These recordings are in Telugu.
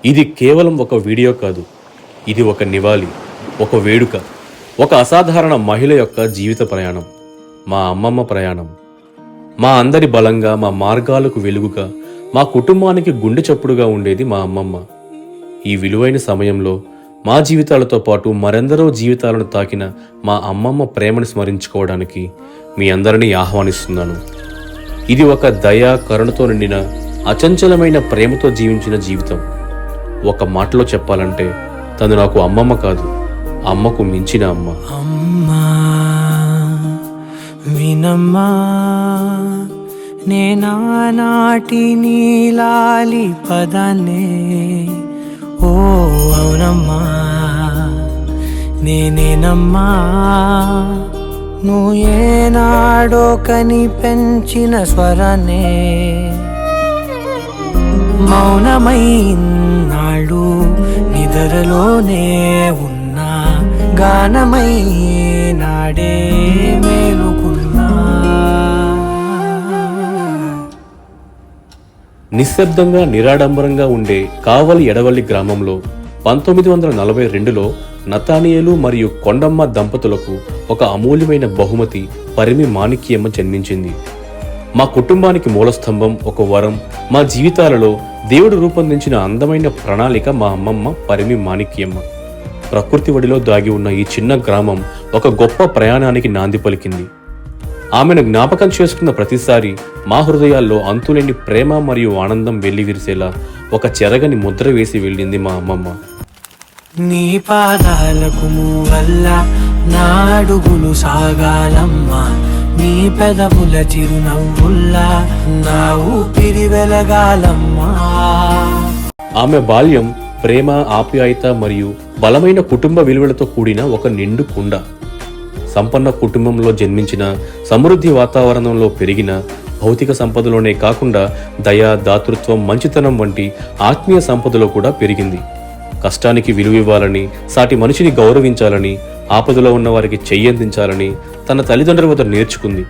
ఇది కేవలం ఒక వీడియో కాదు. ఇది ఒక నివాళి, ఒక వేడుక, ఒక అసాధారణ మహిళ యొక్క జీవిత ప్రయాణం. మా అమ్మమ్మ ప్రయాణం. మా అందరి బలంగా, మా మార్గాలకు వెలుగుగా, మా కుటుంబానికి గుండె చప్పుడుగా ఉండేది మా అమ్మమ్మ. ఈ విలువైన సమయంలో మా జీవితాలతో పాటు మరెందరో జీవితాలను తాకిన మా అమ్మమ్మ ప్రేమను స్మరించుకోవడానికి మీ అందరినీ ఆహ్వానిస్తున్నాను. ఇది ఒక దయ, కరుణతో నిండిన అచంచలమైన ప్రేమతో జీవించిన జీవితం. ఒక మాటలో చెప్పాలంటే తను నాకు అమ్మమ్మ కాదు, అమ్మకు మించిన అమ్మ. అమ్మా వినమ్మా, నేనానాటి నీలాలి పదాన్నే. ఓ అవునమ్మా నేనేనమ్మా, నువ్వు ఏనాడో కని పెంచిన స్వరాన్నే. మౌనమైనాడు నిద్రలోనే ఉన్నా, గానమై నాడే మేలుకున్నా. నిశ్శబ్దంగా, నిరాడంబరంగా ఉండే కావలి ఎడవల్లి గ్రామంలో 1942లో నతానియేలు మరియు కొండమ్మ దంపతులకు ఒక అమూల్యమైన బహుమతి పరిమి మాణిక్యమ్మ జన్మించింది. మా కుటుంబానికి మూలస్తంభం, ఒక వరం, మా జీవితాలలో దేవుడు రూపొందించిన అందమైన ప్రణాళిక మా అమ్మమ్మ పరిమి మాణిక్యమ్మ. ప్రకృతి ఒడిలో దాగి ఉన్న ఈ చిన్న గ్రామం ఒక గొప్ప ప్రయాణానికి నాంది పలికింది. ఆమెను జ్ఞాపకం చేసుకున్న ప్రతిసారి మా హృదయాల్లో అంతులేని ప్రేమ మరియు ఆనందం వెల్లివిరిసేలా ఒక చెరగని ముద్ర వేసి వెళ్ళింది మా అమ్మమ్మ. నీ పాదాలకు వల్ల నా అడుగులు సాగాలమ్మా, నీ పెదవుల చిరునవ్వుల్లా నా ఊపిరి వెలగాలమ్మా. ఆమె బాల్యం ప్రేమ, ఆప్యాయత మరియు బలమైన కుటుంబ విలువలతో కూడిన ఒక నిండు కుండ. సంపన్న కుటుంబంలో జన్మించిన, సమృద్ధి వాతావరణంలో పెరిగిన, భౌతిక సంపదలోనే కాకుండా దయ, దాతృత్వం, మంచితనం వంటి ఆత్మీయ సంపదలో కూడా పెరిగింది. కష్టానికి విలువివ్వాలని, సాటి మనిషిని గౌరవించాలని, ఆపదలో ఉన్న వారికి చెయ్యందించాలని తన తల్లిదండ్రుల వద్ద నేర్చుకుంది.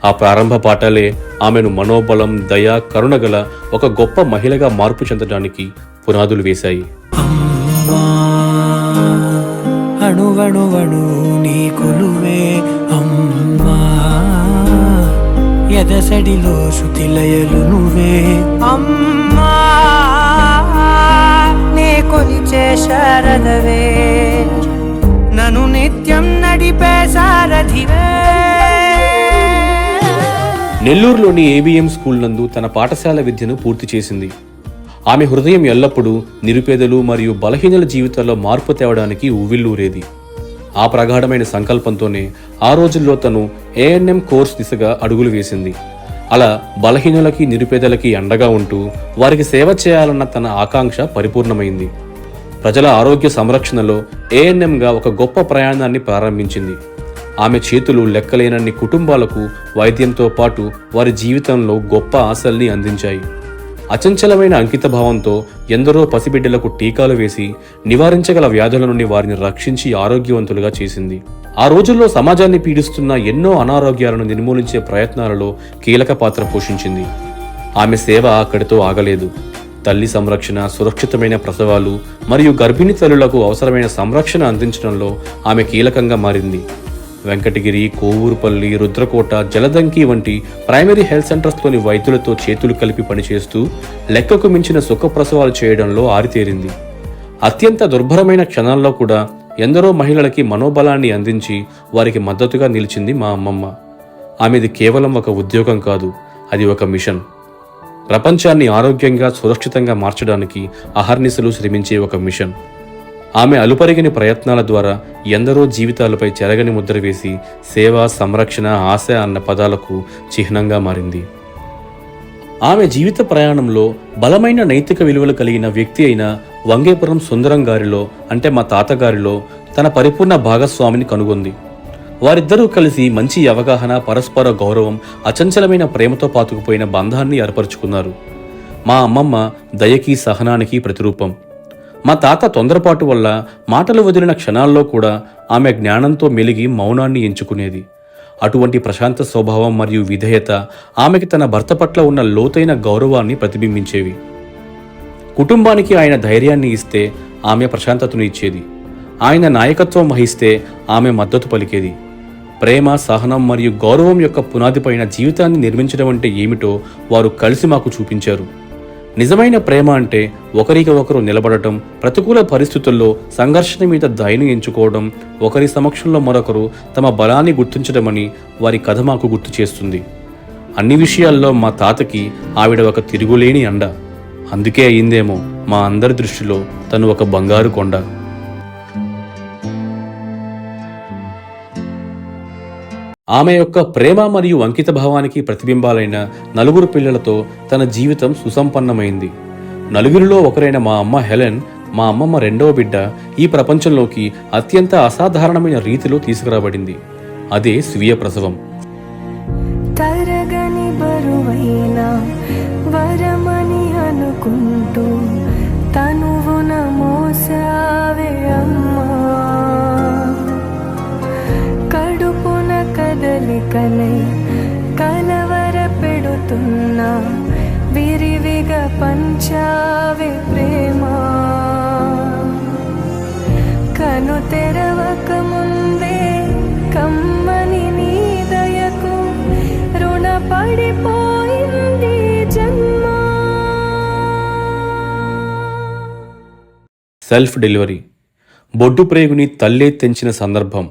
ఆ ప్రారంభ పాఠాలే ఆమెను మనోబలం, దయ, కరుణగల ఒక గొప్ప మహిళగా మార్పు చెందడానికి పునాదులు వేశాయి. అమ్మా అణువణువణు నీ కొలువే అమ్మా, ఎదసడిలో శృతిలయలు నువ్వే అమ్మా, నే కొలిచే శారదవే, నన్ను నిత్యం నడిపే సారథివే. నెల్లూరులోని ఏబిఎం స్కూల్ నందు తన పాఠశాల విద్యను పూర్తి చేసింది. ఆమె హృదయం ఎల్లప్పుడూ నిరుపేదలు మరియు బలహీనుల జీవితాల్లో మార్పు తేవడానికి ఉవ్విల్లూరేది. ఆ ప్రగాఢమైన సంకల్పంతోనే ఆ రోజుల్లో తను ఏఎన్ఎం కోర్స్ దిశగా అడుగులు వేసింది. అలా బలహీనులకి, నిరుపేదలకి అండగా ఉంటూ వారికి సేవ చేయాలన్న తన ఆకాంక్ష పరిపూర్ణమైంది. ప్రజల ఆరోగ్య సంరక్షణలో ఏఎన్ఎంగా ఒక గొప్ప ప్రయాణాన్ని ప్రారంభించింది. ఆమె చేతులు లెక్కలేనన్ని కుటుంబాలకు వైద్యంతో పాటు వారి జీవితంలో గొప్ప ఆశల్ని అందించాయి. అచంచలమైన అంకితభావంతో ఎందరో పసిబిడ్డలకు టీకాలు వేసి నివారించగల వ్యాధుల నుండి వారిని రక్షించి ఆరోగ్యవంతులుగా చేసింది. ఆ రోజుల్లో సమాజాన్ని పీడిస్తున్న ఎన్నో అనారోగ్యాలను నిర్మూలించే ప్రయత్నాలలో కీలక పాత్ర పోషించింది. ఆమె సేవ అక్కడితో ఆగలేదు. తల్లి సంరక్షణ, సురక్షితమైన ప్రసవాలు మరియు గర్భిణీ తల్లులకు అవసరమైన సంరక్షణ అందించడంలో ఆమె కీలకంగా మారింది. వెంకటగిరి, కోవూరుపల్లి, రుద్రకోట, జలదంకి వంటి ప్రైమరీ హెల్త్ సెంటర్స్లోని వైద్యులతో చేతులు కలిపి పనిచేస్తూ లెక్కకు మించిన సుఖప్రసవాలు చేయడంలో ఆరితేరింది. అత్యంత దుర్భరమైన క్షణాల్లో కూడా ఎందరో మహిళలకి మనోబలాన్ని అందించి వారికి మద్దతుగా నిలిచింది మా అమ్మమ్మ. ఆమెది కేవలం ఒక ఉద్యోగం కాదు, అది ఒక మిషన్. ప్రపంచాన్ని ఆరోగ్యంగా, సురక్షితంగా మార్చడానికి అహర్నిశలు శ్రమించే ఒక మిషన్. ఆమె అలుపరిగిన ప్రయత్నాల ద్వారా ఎందరో జీవితాలపై చెరగని ముద్ర వేసి సేవ, సంరక్షణ, ఆశ అన్న పదాలకు చిహ్నంగా మారింది. ఆమె జీవిత ప్రయాణంలో బలమైన నైతిక విలువలు కలిగిన వ్యక్తి అయిన వంగేపురం సుందరం గారిలో, అంటే మా తాతగారిలో తన పరిపూర్ణ భాగస్వామిని కనుగొంది. వారిద్దరూ కలిసి మంచి అవగాహన, పరస్పర గౌరవం, అచంచలమైన ప్రేమతో పాతుకుపోయిన బంధాన్ని ఏర్పరచుకున్నారు. మా అమ్మమ్మ దయకి, సహనానికి ప్రతిరూపం. మా తాత తొందరపాటు వల్ల మాటలు వదిలిన క్షణాల్లో కూడా ఆమె జ్ఞానంతో మెలిగి మౌనాన్ని ఎంచుకునేది. అటువంటి ప్రశాంత స్వభావం మరియు విధేయత ఆమెకి తన భర్త పట్ల ఉన్న లోతైన గౌరవాన్ని ప్రతిబింబించేవి. కుటుంబానికి ఆయన ధైర్యాన్ని ఇస్తే ఆమె ప్రశాంతతను ఇచ్చేది. ఆయన నాయకత్వం వహిస్తే ఆమె మద్దతు పలికేది. ప్రేమ, సహనం మరియు గౌరవం యొక్క పునాదిపైన జీవితాన్ని నిర్మించడం అంటే ఏమిటో వారు కలిసి మాకు చూపించారు. నిజమైన ప్రేమ అంటే ఒకరికి ఒకరు నిలబడటం, ప్రతికూల పరిస్థితుల్లో సంఘర్షణ మీద దయను ఎంచుకోవడం, ఒకరి సమక్షంలో మరొకరు తమ బలాన్ని గుర్తించడమని వారి కథ మాకు గుర్తు చేస్తుంది. అన్ని విషయాల్లో మా తాతకి ఆవిడ ఒక తిరుగులేని అండ. అందుకే అయిందేమో మా అందరి దృష్టిలో తను ఒక బంగారు కొండ. ఆమె యొక్క ప్రేమ మరియు అంకిత భావానికి ప్రతిబింబాలైన నలుగురు పిల్లలతో తన జీవితం సుసంపన్నమైంది. నలుగురిలో ఒకరైన మా అమ్మ హెలెన్, మా అమ్మమ్మ రెండవ బిడ్డ, ఈ ప్రపంచంలోకి అత్యంత అసాధారణమైన రీతిలో తీసుకురాబడింది. అదే స్వీయ ప్రసవం. తరగని బరువైన వరమని అనుకుంటూ తనువున మోసావే అమ్మా, కడుపున కదలికలై కలవర పెడుతున్నా విరివిగా పంచావే ప్రేమ, కను తెరవక ముందే కమ్మని నీ దయకు రుణపడిపోయింది జన్మ. Self delivery. బొడ్డు ప్రేగుని తల్లే తెంచిన సందర్భం.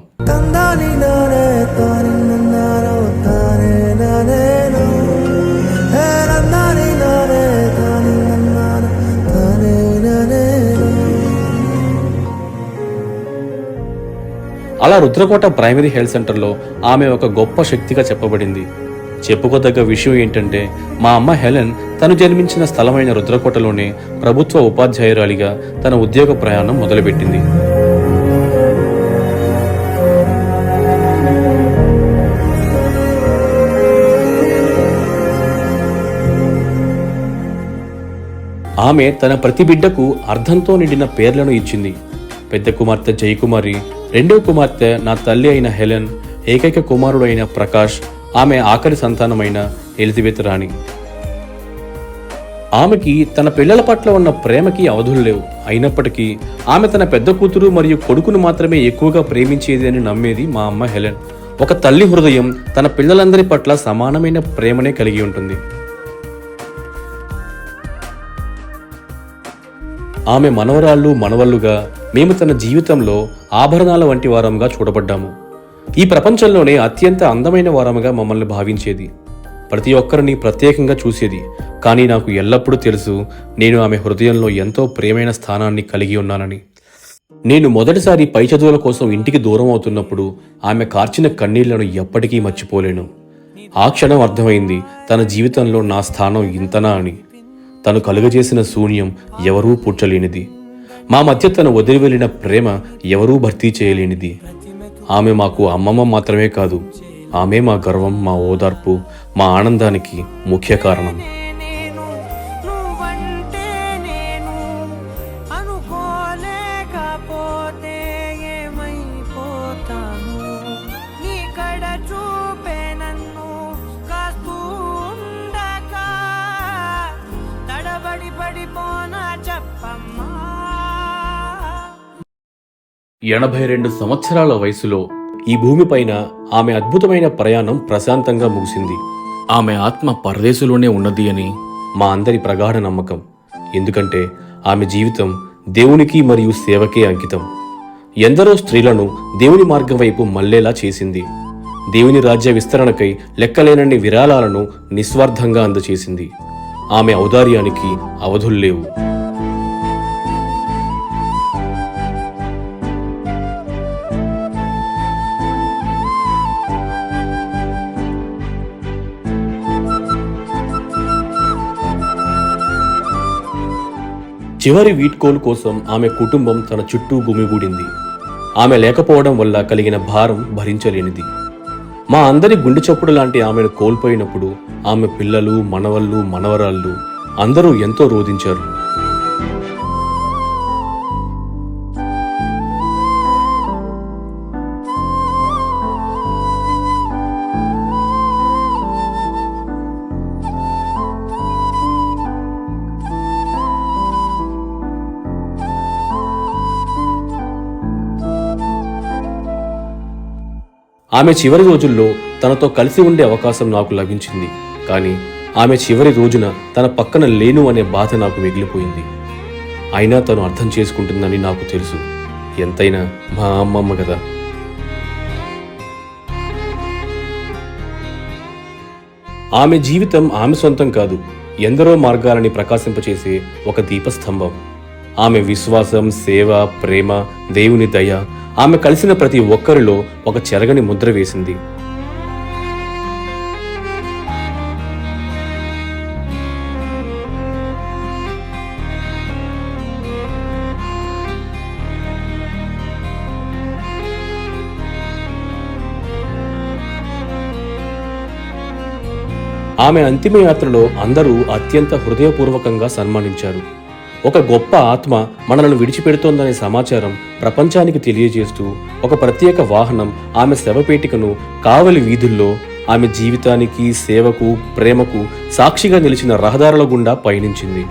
అలా రుద్రకోట ప్రైమరీ హెల్త్ సెంటర్లో ఆమె ఒక గొప్ప శక్తిగా చెప్పబడింది. చెప్పుకోదగ్గ విషయం ఏంటంటే మా అమ్మ హెలెన్ తను జన్మించిన స్థలమైన రుద్రకోటలోనే ప్రభుత్వ ఉపాధ్యాయురాలిగా తన ఉద్యోగ ప్రయాణం మొదలుపెట్టింది. ఆమె తన ప్రతి బిడ్డకు అర్థంతో నిండిన పేర్లను ఇచ్చింది. పెద్ద కుమార్తె జయకుమారి, రెండవ కుమార్తె నా తల్లి అయిన హెలెన్, ఏకైక కుమారుడు అయిన ప్రకాష్, ఆమె ఆఖరి సంతానమైన ఎలిజబెత్ రాణి. ఆమెకి తన పిల్లల పట్ల ఉన్న ప్రేమకి అవధులు లేవు. అయినప్పటికీ ఆమె తన పెద్ద కూతురు మరియు కొడుకును మాత్రమే ఎక్కువగా ప్రేమించేది అని నమ్మేది మా అమ్మ హెలెన్. ఒక తల్లి హృదయం తన పిల్లలందరి పట్ల సమానమైన ప్రేమనే కలిగి ఉంటుంది. ఆమె మనవరాళ్ళు, మనవళ్ళుగా మేము తన జీవితంలో ఆభరణాల వంటి వారంగా చూడబడ్డాము. ఈ ప్రపంచంలోనే అత్యంత అందమైన వారముగా మమ్మల్ని భావించేది. ప్రతి ఒక్కరిని ప్రత్యేకంగా చూసేది. కానీ నాకు ఎల్లప్పుడూ తెలుసు, నేను ఆమె హృదయంలో ఎంతో ప్రియమైన స్థానాన్ని కలిగి ఉన్నానని. నేను మొదటిసారి పై చదువుల కోసం ఇంటికి దూరం అవుతున్నప్పుడు ఆమె కార్చిన కన్నీళ్లను ఎప్పటికీ మర్చిపోలేను. ఆ క్షణం అర్థమైంది, తన జీవితంలో నా స్థానం ఇంతనా అని. తను కలుగజేసిన శూన్యం ఎవరూ పూడ్చలేనిది. మా మధ్య తను వదిలి వెళ్ళిన ప్రేమ ఎవరూ భర్తీ చేయలేనిది. ఆమె మాకు అమ్మమ్మ మాత్రమే కాదు, ఆమె మా గర్వం, మా ఓదార్పు, మా ఆనందానికి ముఖ్య కారణం. చెప్పమ్మా. 82 సంవత్సరాల వయసులో ఈ భూమిపైన ఆమె అద్భుతమైన ప్రయాణం ప్రశాంతంగా ముగిసింది. ఆమె ఆత్మ పరదేశంలోనే ఉన్నది అని మా అందరి ప్రగాఢ నమ్మకం. ఎందుకంటే ఆమె జీవితం దేవునికి మరియు సేవకే అంకితం. ఎందరో స్త్రీలను దేవుని మార్గం వైపు మళ్లేలా చేసింది. దేవుని రాజ్య విస్తరణకై లెక్కలేనన్ని విరాళాలను నిస్వార్థంగా అందచేసింది. ఆమె ఔదార్యానికి అవధుల్లేవు. చివరి వీడ్కోలు కోసం ఆమె కుటుంబం తన చుట్టూ గుమిగూడింది. ఆమె లేకపోవడం వల్ల కలిగిన భారం భరించలేనిది. మా అందరి గుండె చప్పుడు లాంటి ఆమెను కోల్పోయినప్పుడు ఆమె పిల్లలు, మనవళ్ళు, మనవరాళ్ళు అందరూ ఎంతో రోదించారు. ఆమె చివరి రోజుల్లో తనతో కలిసి ఉండే అవకాశం నాకు లభించింది. కానీ ఆమె చివరి రోజున తన పక్కన లేను అనే బాధ నాకు మిగిలిపోయింది. అయినా తను అర్థం చేసుకుంటుందని నాకు తెలుసు. ఎంతైనా మా అమ్మమ్మ కదా. ఆమె జీవితం ఆమె సొంతం కాదు, ఎందరో మార్గాలని ప్రకాశింపచేసే ఒక దీపస్తంభం. ఆమె విశ్వాసం, సేవ, ప్రేమ, దేవుని దయ ఆమె కలిసిన ప్రతి ఒక్కరిలో ఒక చెరగని ముద్ర వేసింది. ఆమె అంతిమయాత్రలో అందరూ అత్యంత హృదయపూర్వకంగా సన్మానించారు. ఒక గొప్ప ఆత్మ మనలను విడిచిపెడుతోందనే సమాచారం ప్రపంచానికి తెలియజేస్తూ ఒక ప్రత్యేక వాహనం ఆమె శవపేటికను కావలి వీధుల్లో ఆమె జీవితానికి, సేవకు, ప్రేమకు సాక్షిగా నిలిచిన రహదారుల గుండా పయనించింది.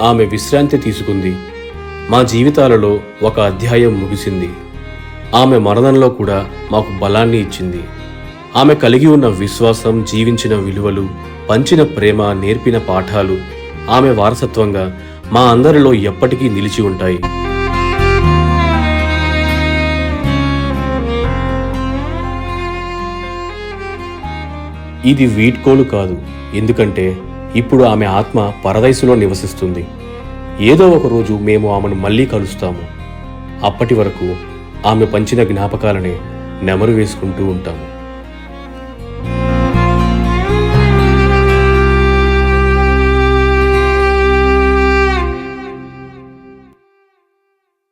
ఆమె విశ్రాంతి తీసుకుంది. మా జీవితాలలో ఒక అధ్యాయం ముగిసింది. ఆమె మరణంలో కూడా మాకు బలాన్ని ఇచ్చింది. ఆమె కలిగి ఉన్న విశ్వాసం, జీవించిన విలువలు, పంచిన ప్రేమ, నేర్పిన పాఠాలు ఆమె వారసత్వంగా మా అందరిలో ఎప్పటికీ నిలిచి ఉంటాయి. ఇది వీడ్కోలు కాదు, ఎందుకంటే ఇప్పుడు ఆమె ఆత్మ పరదైసులో నివసిస్తుంది. ఏదో ఒక రోజు మేము ఆమెను మళ్ళీ కలుస్తాము. అప్పటి వరకు ఆమె పంచిన జ్ఞాపకాలనే నెమరు వేసుకుంటూ ఉంటాము.